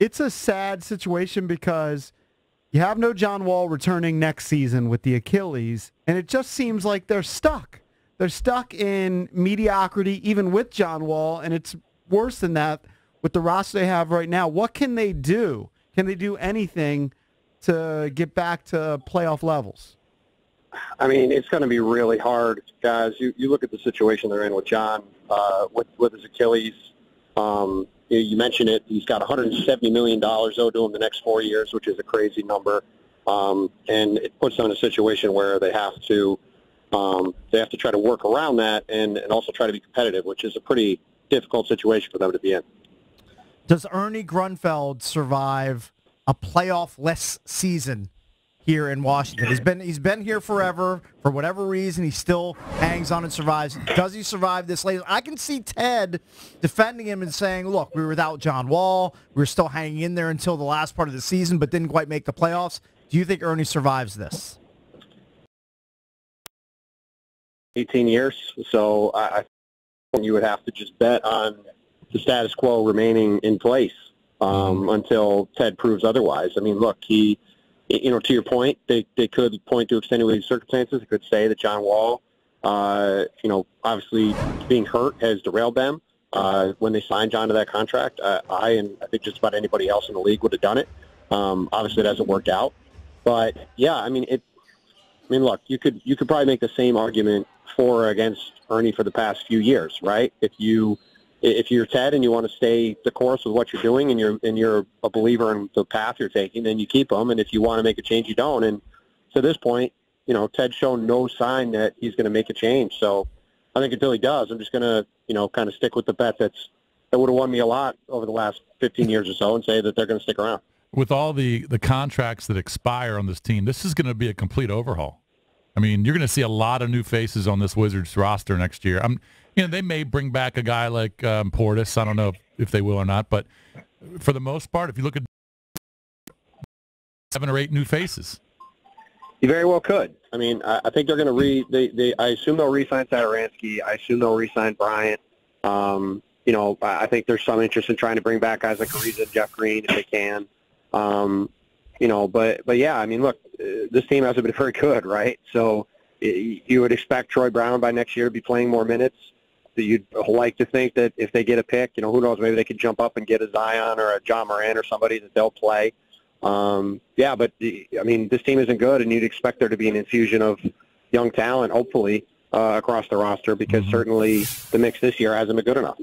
it's a sad situation because you have no John Wall returning next season with the Achilles, and it just seems like they're stuck. They're stuck in mediocrity even with John Wall, and it's worse than that with the roster they have right now. What can they do? Can they do anything to get back to playoff levels? I mean, it's going to be really hard, guys. You look at the situation they're in with John, with his Achilles. You mentioned it. He's got $170 million owed to him the next 4 years, which is a crazy number. And it puts them in a situation where they have to try to work around that and also try to be competitive, which is a pretty difficult situation for them to be in. Does Ernie Grunfeld survive a playoff-less season here in Washington? He's been here forever. For whatever reason, he still hangs on and survives. Does he survive this late? I can see Ted defending him and saying, look, we were without John Wall. We were still hanging in there until the last part of the season, but didn't quite make the playoffs. Do you think Ernie survives this? 18 years. So I think you would have to just bet on the status quo remaining in place until Ted proves otherwise. I mean, look, to your point, they could point to extenuating circumstances. They could say that John Wall, obviously being hurt has derailed them when they signed John to that contract. I think just about anybody else in the league would have done it. Obviously, it hasn't worked out. But, yeah, look, you could probably make the same argument for or against Ernie for the past few years, right? If you're Ted and you want to stay the course with what you're doing and you're a believer in the path you're taking, then you keep him. And if you want to make a change, you don't. And to this point, Ted's shown no sign that he's going to make a change. So I think until he does, I'm just going to, kind of stick with the bet that would have won me a lot over the last 15 years or so and say that they're going to stick around. With all the contracts that expire on this team, this is going to be a complete overhaul. I mean, you're going to see a lot of new faces on this Wizards roster next year. They may bring back a guy like Portis. I don't know if they will or not, but for the most part, if you look at 7 or 8 new faces, you very well could. I mean, I think they're going to I assume they'll re-sign Satoransky. I assume they'll re-sign Bryant. I think there's some interest in trying to bring back guys like Ariza and Jeff Green if they can. But yeah, I mean, look, this team hasn't been very good, right? So you would expect Troy Brown by next year to be playing more minutes. You'd like to think that if they get a pick, who knows, maybe they could jump up and get a Zion or a John Moran or somebody that they'll play. But this team isn't good, and you'd expect there to be an infusion of young talent, hopefully, across the roster, because certainly the mix this year hasn't been good enough.